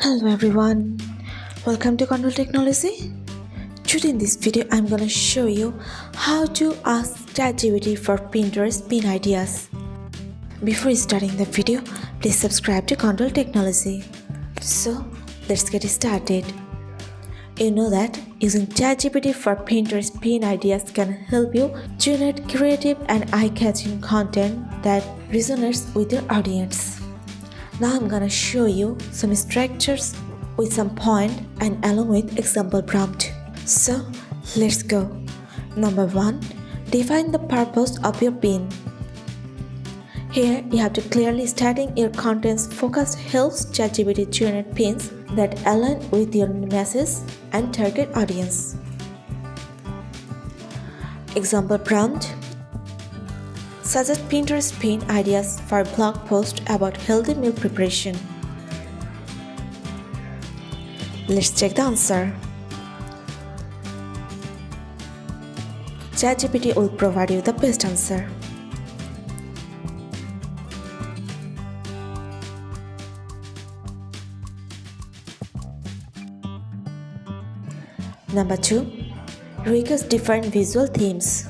Hello everyone, welcome to Qondle Technology. Today in this video I'm gonna show you how to ask ChatGPT for Pinterest pin ideas. Before starting the video, please subscribe to Qondle Technology. So let's get started. You know that using ChatGPT for Pinterest pin ideas can help you generate creative and eye-catching content that resonates with your audience. Now I'm gonna show you some structures with some point and along with example prompt. So let's go. Number 1. Define the purpose of your pin. Here you have to clearly stating your content's focus helps ChatGPT generate pins that align with your message and target audience. Example prompt. Suggest Pinterest pin ideas for a blog post about healthy meal preparation. Let's check the answer. ChatGPT will provide you the best answer. Number 2. Request different visual themes.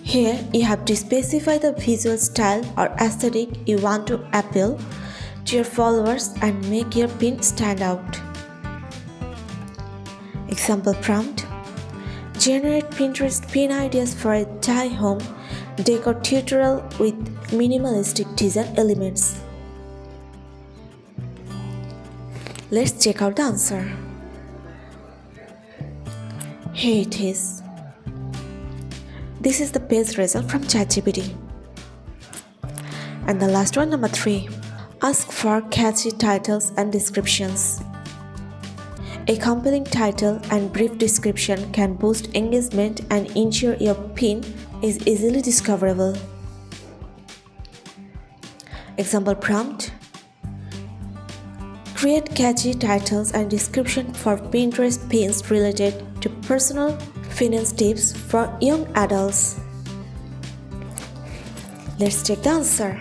Here you have to specify the visual style or aesthetic you want to appeal to your followers and make your pin stand out. Example prompt. Generate Pinterest pin ideas for a Thai home decor tutorial with minimalistic design elements. Let's check out the answer. Here it is. This is the best result from ChatGPT. And the last one, number 3. Ask for catchy titles and descriptions. A compelling title and brief description can boost engagement and ensure your pin is easily discoverable. Example prompt. Create catchy titles and description for Pinterest pins related to personal finance tips for young adults. Let's check the answer.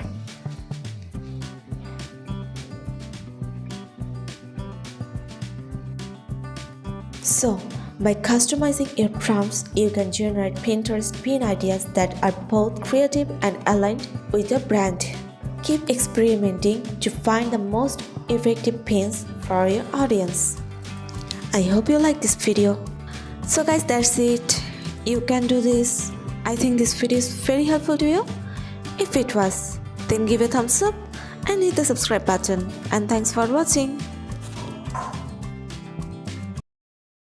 So, by customizing your prompts, you can generate Pinterest pin ideas that are both creative and aligned with your brand. Keep experimenting to find the most effective pins for your audience. I hope you like this video. So guys, that's it. You can do this. I think this video is very helpful to you. If it was, then give a thumbs up and hit the subscribe button. And thanks for watching.